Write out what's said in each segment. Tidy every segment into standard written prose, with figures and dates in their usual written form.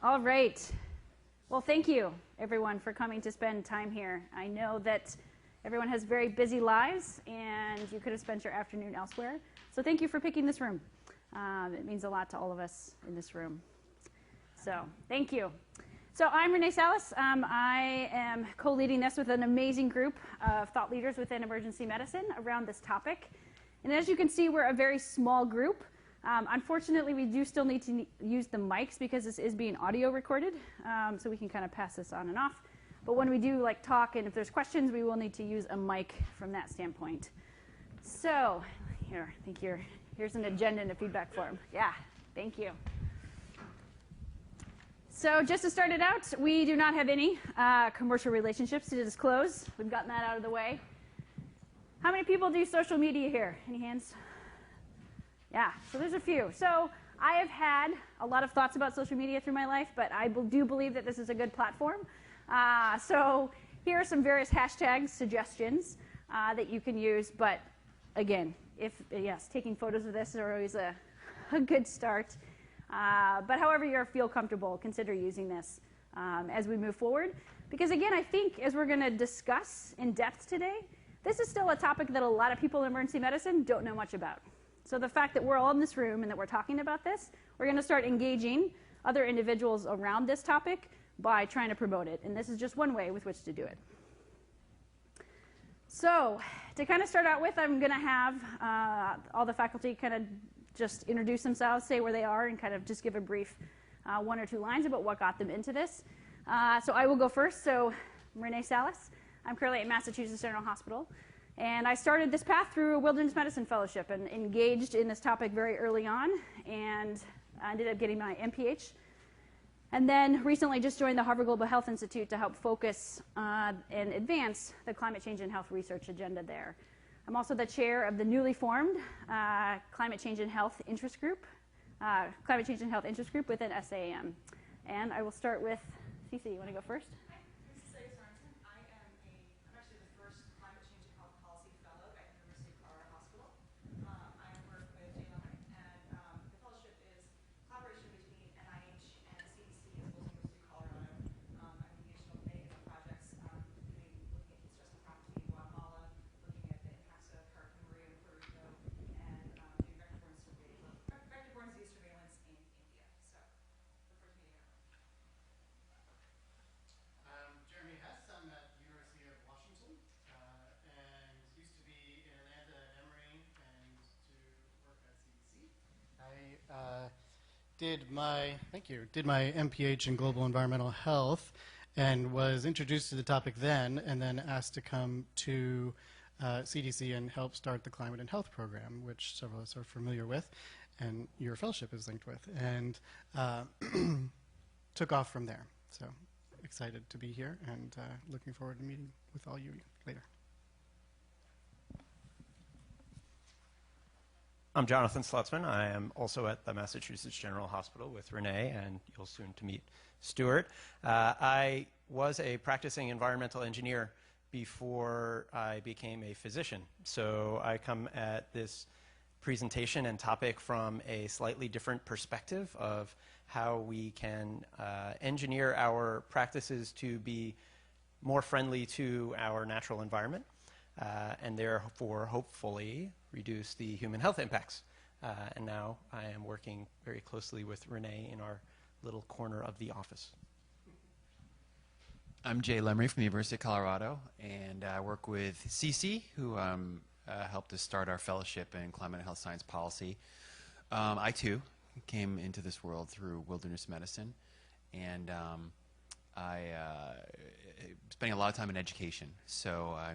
All right. Well, thank you, everyone, for coming to spend time here. I know that everyone has very busy lives, and you could have spent your afternoon elsewhere. So thank you for picking this room. It means a lot to all of us in this room. So thank you. So I'm Renee Salas. I am co-leading this with an amazing group of thought leaders within emergency medicine around this topic. And as you can see, we're a very small group. Unfortunately, we do still need to use the mics because this is being audio recorded, so we can kind of pass this on and off. But when we do talk and if there's questions, we will need to use a mic from that standpoint. So here, I think here's an agenda and a feedback form. Yeah, thank you. So just to start it out, we do not have any commercial relationships to disclose. We've gotten that out of the way. How many people do social media here? Any hands? Yeah, so there's a few. So I have had a lot of thoughts about social media through my life, but I do believe that this is a good platform. So here are some various hashtags, suggestions that you can use. But again, yes, taking photos of this are always a good start. But however you feel comfortable, consider using this as we move forward. Because again, I think as we're going to discuss in depth today, this is still a topic that a lot of people in emergency medicine don't know much about. So the fact that we're all in this room and that we're talking about this, we're going to start engaging other individuals around this topic by trying to promote it. And this is just one way with which to do it. So to kind of start out with, I'm going to have all the faculty kind of just introduce themselves, say where they are, and kind of just give a brief 1 or 2 lines about what got them into this. So I will go first. So I'm Renee Salas. I'm currently at Massachusetts General Hospital. And I started this path through a wilderness medicine fellowship and engaged in this topic very early on, and I ended up getting my MPH. And then recently just joined the Harvard Global Health Institute to help focus and advance the climate change and health research agenda there. I'm also the chair of the newly formed Climate Change and Health Interest Group, within SAEM. And I will start with Cece. You want to go first? Hi, this is Cecilia Sorensen. I'm actually the first Climate Change and Health Policy Fellow at University of Colorado Hospital. I work with Shea, and the fellowship is collaboration between NIH and CDC as well as University of Colorado. I'm engaged in many different projects, including looking at heat stress nephropathy in Guatemala, looking at the impacts of Hurricane Maria in Puerto Rico, and doing vector-borne disease surveillance in India. So, the first meeting ever. Hess. I'm at the University of Washington and used to be in Atlanta at Lemery and to work at CDC. I did my MPH in global environmental health and was introduced to the topic then and then asked to come to CDC and help start the climate and health program, which several of us are familiar with and your fellowship is linked with, and took off from there. So excited to be here and looking forward to meeting with all you later. I'm Jonathan Slutzman. I am also at the Massachusetts General Hospital with Renee, and you'll soon to meet Stuart. I was a practicing environmental engineer before I became a physician. So I come at this presentation and topic from a slightly different perspective of how we can engineer our practices to be more friendly to our natural environment and therefore hopefully reduce the human health impacts. And now I am working very closely with Renee in our little corner of the office. I'm Jay Lemery from the University of Colorado, and I work with CC, who helped us start our fellowship in climate and health science policy. I too came into this world through wilderness medicine, and I spending a lot of time in education. So I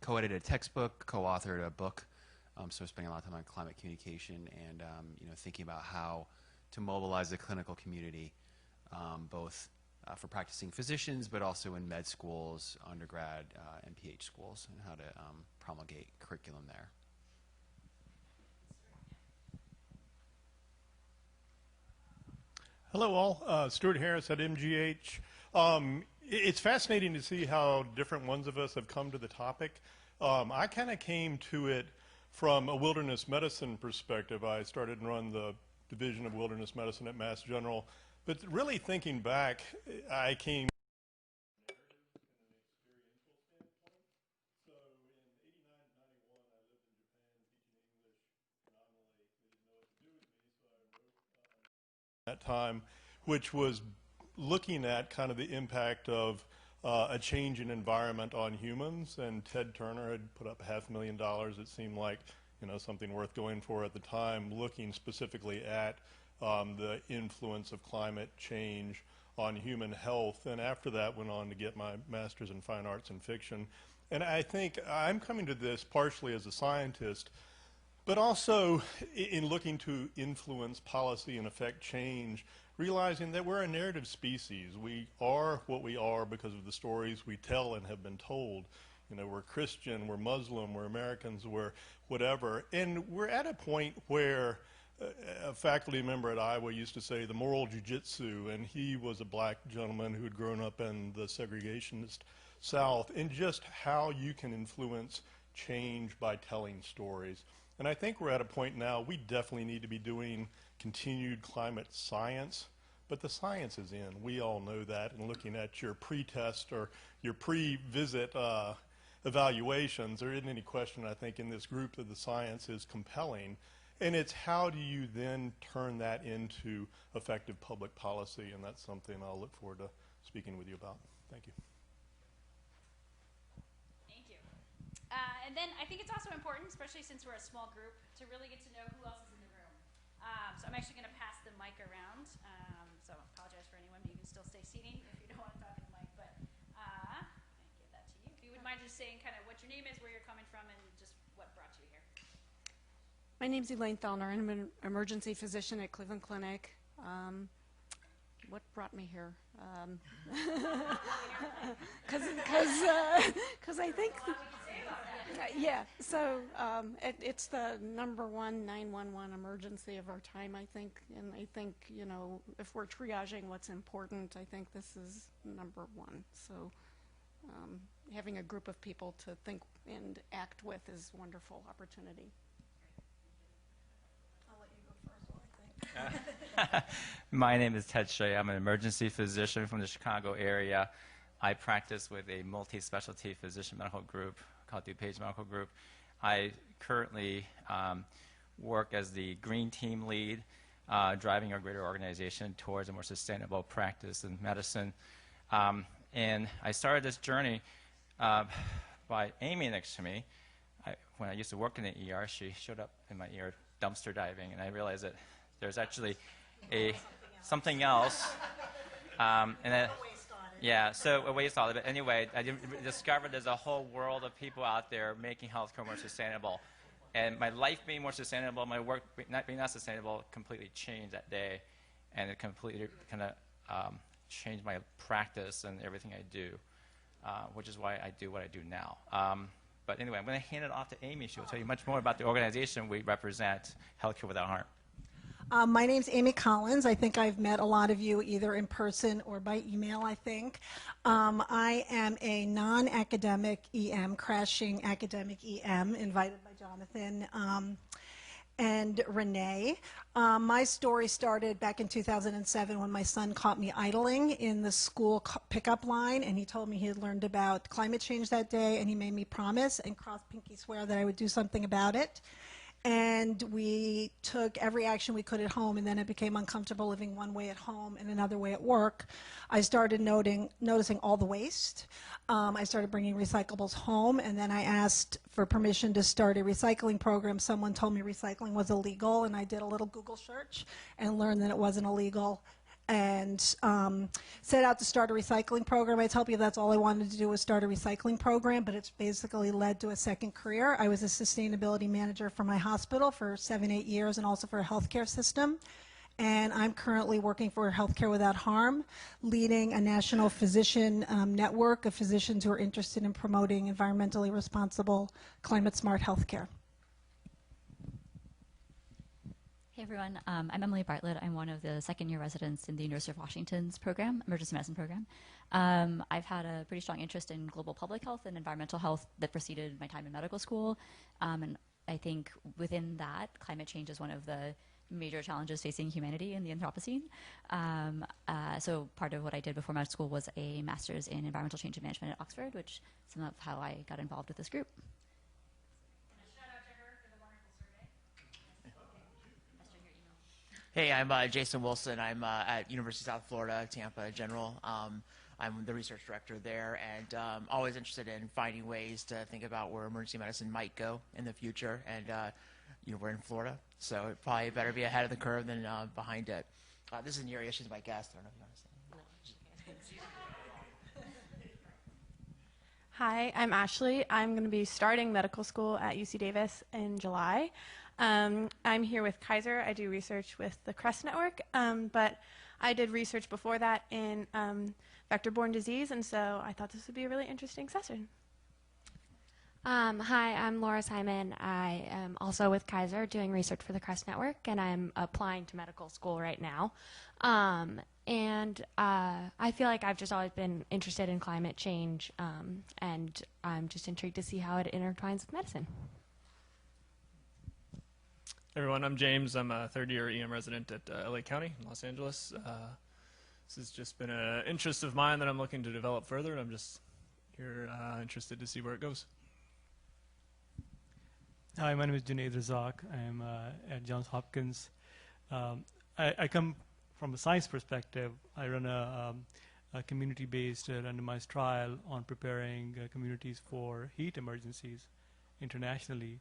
co-edited a textbook, co-authored a book. So spending a lot of time on climate communication and thinking about how to mobilize the clinical community, both for practicing physicians, but also in med schools, undergrad, and PhD schools, and how to promulgate curriculum there. Hello all, Stuart Harris at MGH. It's fascinating to see how different ones of us have come to the topic. I kind of came to it from a wilderness medicine perspective. I started and run the Division of Wilderness Medicine at Mass General But really thinking back, I came that time, which was looking at kind of the impact of a change in environment on humans. And Ted Turner had put up $500,000. It seemed like, you know, something worth going for at the time, looking specifically at the influence of climate change on human health. And after that, went on to get my master's in fine arts and fiction. And I think I'm coming to this partially as a scientist, but also in looking to influence policy and affect change, realizing that we're a narrative species. We are what we are because of the stories we tell and have been told. You know, we're Christian, we're Muslim, we're Americans, we're whatever. And we're at a point where a faculty member at Iowa used to say the moral jujitsu, and he was a black gentleman who had grown up in the segregationist South, and just how you can influence change by telling stories. And I think we're at a point now, we definitely need to be doing continued climate science, but the science is in. We all know that, and looking at your pre-test or your pre-visit evaluations, there isn't any question, I think, in this group that the science is compelling. And it's how do you then turn that into effective public policy, and that's something I'll look forward to speaking with you about. Thank you. And then I think it's also important, especially since we're a small group, to really get to know who else is in the room. So I'm actually going to pass the mic around. So I apologize for anyone, but you can still stay seating if you don't want to talk in the mic. But I give that to you. If you would mind just saying kind of what your name is, where you're coming from, and just what brought you here. My name's Elaine Thalner, and I'm an emergency physician at Cleveland Clinic. What brought me here? Because I think... yeah, so it's the #1 911 emergency of our time, I think. And I think, you know, if we're triaging what's important, I think this is #1. So having a group of people to think and act with is a wonderful opportunity. I'll let you go first while I think. My name is Ted Shea. I'm an emergency physician from the Chicago area. I practice with a multi-specialty physician medical group called DuPage Medical Group. I currently work as the green team lead, driving our greater organization towards a more sustainable practice in medicine. And I started this journey by Amy next to me. When I used to work in the ER, she showed up in my ER dumpster diving, and I realized that there's actually something else. And then, yeah, so a waste all of it. Anyway, I discovered there's a whole world of people out there making healthcare more sustainable. And my life being more sustainable, my work being not sustainable, completely changed that day. And it completely kind of changed my practice and everything I do, which is why I do what I do now. But anyway, I'm going to hand it off to Amy. She'll tell you much more about the organization we represent, Healthcare Without Harm. My name's Amy Collins. I think I've met a lot of you either in person or by email, I think. I am a non-academic EM, crashing academic EM, invited by Jonathan and Renee. My story started back in 2007 when my son caught me idling in the school pickup line, and he told me he had learned about climate change that day, and he made me promise and cross pinky swear that I would do something about it. And we took every action we could at home, and then it became uncomfortable living one way at home and another way at work. I started noticing all the waste. I started bringing recyclables home, and then I asked for permission to start a recycling program. Someone told me recycling was illegal, and I did a little Google search and learned that it wasn't illegal, and set out to start a recycling program. I tell you that's all I wanted to do was start a recycling program, but it's basically led to a second career. I was a sustainability manager for my hospital for 7-8 years, and also for a healthcare system. And I'm currently working for Healthcare Without Harm, leading a national physician network of physicians who are interested in promoting environmentally responsible, climate-smart healthcare. Hey everyone, I'm Emily Bartlett. I'm one of the second-year residents in the University of Washington's program, emergency medicine program. I've had a pretty strong interest in global public health and environmental health that preceded my time in medical school. And I think within that, climate change is one of the major challenges facing humanity in the Anthropocene. So part of what I did before med school was a master's in environmental change and management at Oxford, which is some of how I got involved with this group. Hey, I'm Jason Wilson. I'm at University of South Florida, Tampa General. I'm the research director there, and always interested in finding ways to think about where emergency medicine might go in the future. And we're in Florida, so it probably better be ahead of the curve than behind it. This is Neri. She's my guest. I don't know if you want to say. Hi, I'm Ashley. I'm going to be starting medical school at UC Davis in July. I'm here with Kaiser. I do research with the CREST network, but I did research before that in vector-borne disease, and so I thought this would be a really interesting session. Hi, I'm Laura Simon. I am also with Kaiser doing research for the CREST network, and I'm applying to medical school right now. I feel like I've just always been interested in climate change, and I'm just intrigued to see how it intertwines with medicine. Hey everyone, I'm James. I'm a third-year EM resident at LA County in Los Angeles. This has just been an interest of mine that I'm looking to develop further, and I'm just here interested to see where it goes. Hi, my name is Junaid Razak. I'm at Johns Hopkins. I come from a science perspective. I run a community-based randomized trial on preparing communities for heat emergencies internationally.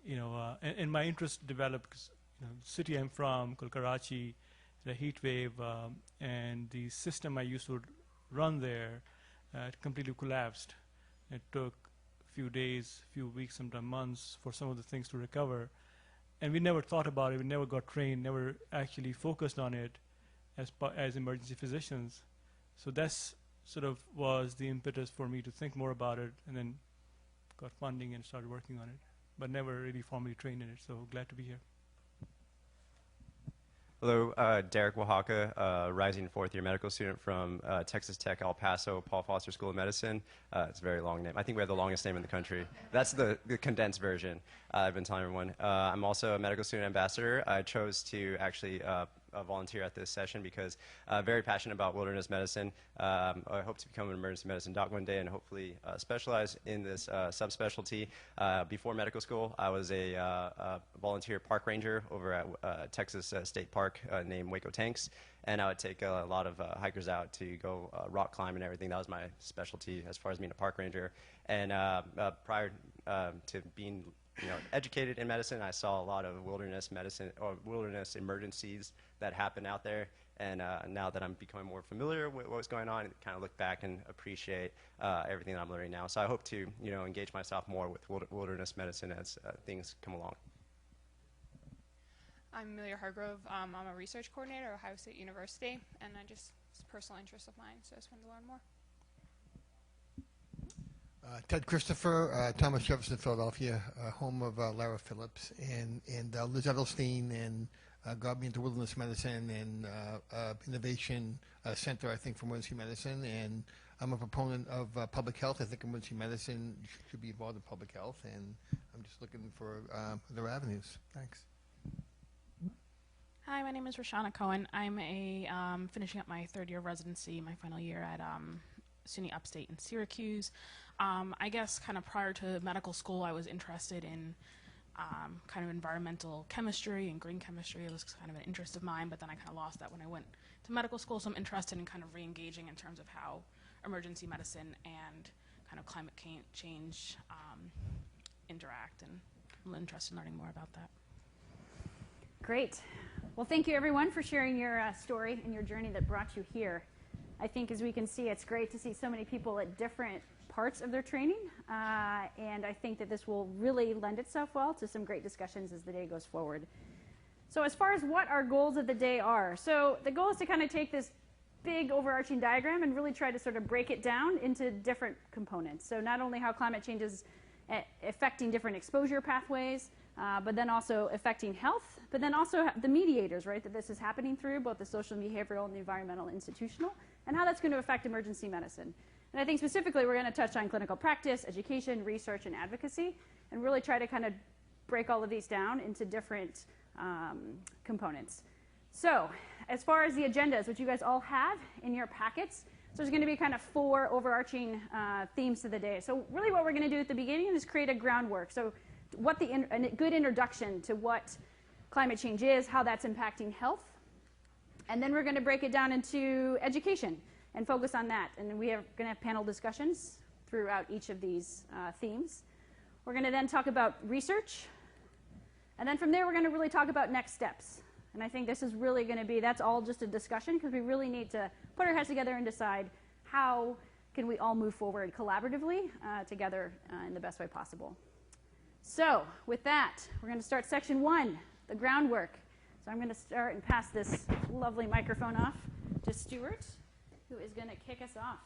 And my interest developed because the city I'm from, Karachi, the heat wave, and the system I used to run there completely collapsed. It took a few days, few weeks, sometimes months for some of the things to recover. And we never thought about it. We never got trained, never actually focused on it as emergency physicians. So that's sort of was the impetus for me to think more about it, and then got funding and started working on it, but never really formally trained in it. So glad to be here. Hello, Derek Oaxaca, rising fourth-year medical student from Texas Tech, El Paso, Paul Foster School of Medicine. It's a very long name. I think we have the longest name in the country. That's the condensed version. I've been telling everyone. I'm also a medical student ambassador. I chose to actually volunteer at this session because I'm very passionate about wilderness medicine. I hope to become an emergency medicine doc one day and hopefully specialize in this subspecialty. Before medical school, I was a volunteer park ranger over at Texas State Park named Waco Tanks, and I would take a lot of hikers out to go rock climb and everything. That was my specialty as far as being a park ranger. And prior to being educated in medicine, I saw a lot of wilderness medicine or wilderness emergencies that happen out there. And now that I'm becoming more familiar with what's going on, kind of look back and appreciate everything that I'm learning now. So I hope to engage myself more with wilderness medicine as things come along. I'm Amelia Hargrove. I'm a research coordinator at Ohio State University, and it's a personal interest of mine, so I just wanted to learn more. Ted Christopher, Thomas Jefferson, Philadelphia, home of Lara Phillips and Liz Edelstein, and got me into wilderness medicine and innovation center, I think, for emergency medicine. And I'm a proponent of public health. I think emergency medicine should be involved in public health, and I'm just looking for other avenues. Thanks. Hi, my name is Roshana Cohen. I'm finishing up my third year of residency, my final year at SUNY Upstate in Syracuse. I guess kind of prior to medical school, I was interested in kind of environmental chemistry and green chemistry. It was kind of an interest of mine, but then I kind of lost that when I went to medical school, so I'm interested in kind of re-engaging in terms of how emergency medicine and kind of climate change interact, and I'm interested in learning more about that. Great. Well, thank you everyone for sharing your story and your journey that brought you here. I think as we can see, it's great to see so many people at different parts of their training, and I think that this will really lend itself well to some great discussions as the day goes forward. So as far as what our goals of the day are, so the goal is to kind of take this big overarching diagram and really try to sort of break it down into different components. So not only how climate change is affecting different exposure pathways, but then also affecting health, but then also the mediators, right, that this is happening through, both the social and behavioral and the environmental and institutional, and how that's going to affect emergency medicine. And I think specifically we're going to touch on clinical practice, education, research, and advocacy, and really try to kind of break all of these down into different components. So as far as the agendas, which you guys all have in your packets, so there's going to be kind of 4 overarching themes to the day. So really what we're going to do at the beginning is create a groundwork. So what a good introduction to what climate change is, how that's impacting health. And then we're going to break it down into education and focus on that. And then we are going to have panel discussions throughout each of these themes. We're going to then talk about research. And then from there, we're going to really talk about next steps. And I think this is really going to be, that's all just a discussion, because we really need to put our heads together and decide how can we all move forward collaboratively together in the best way possible. So with that, we're going to start section 1, the groundwork. So I'm going to start and pass this lovely microphone off to Stuart, who is going to kick us off.